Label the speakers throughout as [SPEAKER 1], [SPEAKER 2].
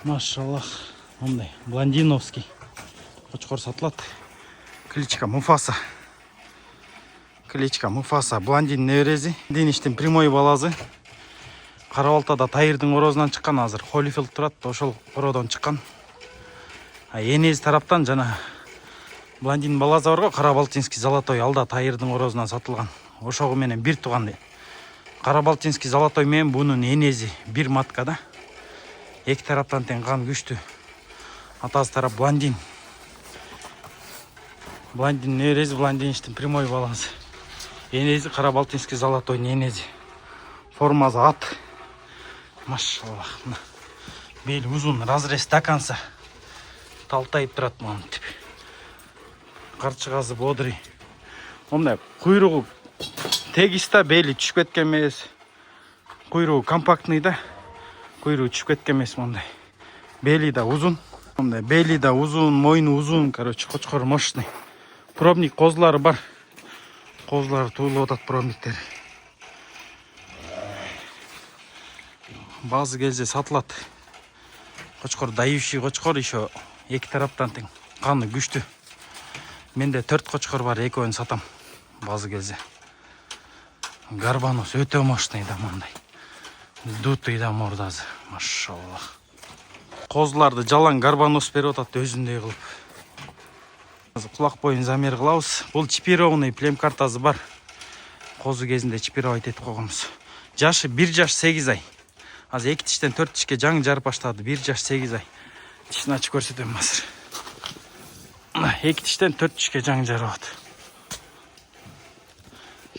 [SPEAKER 1] Машаллах, мындай блондиновский кочкор сатылат. Кличка Муфаса. Кличка Муфаса, блондин неберези. Деништин прямой баласы. Карабалтада Тайырдын орозунан чыккан, азыр Холифилд турат, ошол ородон чыккан. Энеси тараптан жана блондин баласы барго, Карабалтинский золотой алда Тайырдын орозунан сатылган. Ошого менен бир тууган. Карабалтинский золотой менен бунун энеси бир маткада. Эки тараптан тең кан күчтүү. Атасы тарап блондин. Блондин неберези, блондиништин прямой баласы. Энеси Карабалтинский золотой энеси. Формасы ат. Машаллах. Бели узун, разрез стаканса. Талтайып турат мынтип. Карчыгасы бодрый. Мындай куйругу тегиз да, бели түшүп кеткен эмес. Куйругу компактный да. Куйругу түшүп кеткен эмес мындай. Бели да узун. Мындай бели да узун, мойну узун, короче, кочкор мощный. Пробник козулары бар. Козулары туулуп атат пробниктер. Базы келсе сатылат. Кочкор дающий кочкор, еще эки тараптан тең каны күчтүү. Менде 4 кочкор бар, экөөнү сатам. Базы келсе. Гарбанос өтө мощный да мындай. Дутый да мордасы, машаллах. Козуларды жалаң гарбанос берип атат өзүндөй кылып. Кулак боюн замер кылабыз. Бул чипированный плем картасы бар. Козу кезинде чипировать этип койгонбуз. Жашы 1 жаш 8 ай. Азыр 2 тиштен 4 тишке жаңы жарып баштады. 1 жаш 8 ай. Тишин ачып көрсөтөм азыр. 2 тиштен 4 тишке жаңы жарып атат.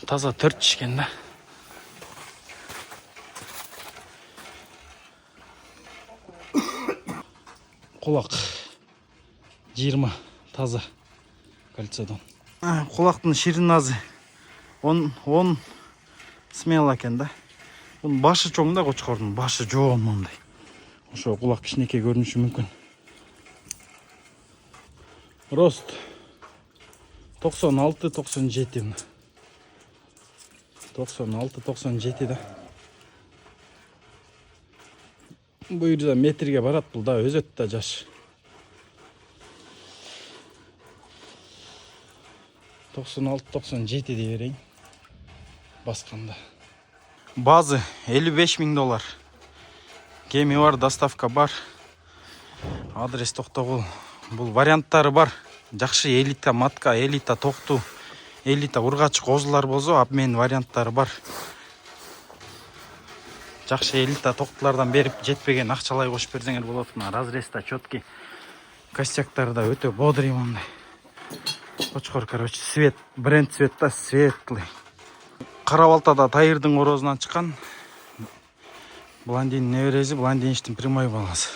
[SPEAKER 1] Таза 4 тишкен да. Кулак 20 таза кольцодон. Кулактын ширинасы 10 смело экен да. Бунун башы чоң да, кочкордун башы жоон мындай. Ошо кулак кичинекей көрүнүшү мүмкүн. Рост 96-97. 96-97 да. Буйрда метрге барат, бул да өзөт да жаш. 96-97 дей берейин. Басканда. Базы $55.000. Кеми бар, доставка бар. Адрес Токтогул. Бул варианттары бар. Жакшы элита матка, элита токту, элита ургач козулар болсо, обмен варианттары бар. Жакшы элита токтулардан берип жетпеген акчалай кошуп берсеңер болот. Мына разрезда чёткий. Костяктары да өтө бодрый мындай. Кочкор, короче, цвет, бренд цвета светлый. Карабалтада Тайырдын орозунан чыккан. Блондин неберези, блондиништин прямой баласы.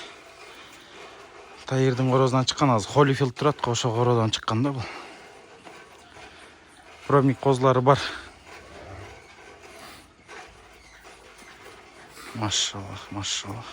[SPEAKER 1] Тайырдын орозунан чыккан, азыр Холифилд турат, ошо ородон чыккан да бул. Пробник козулары бар. Машаллах, машаллах.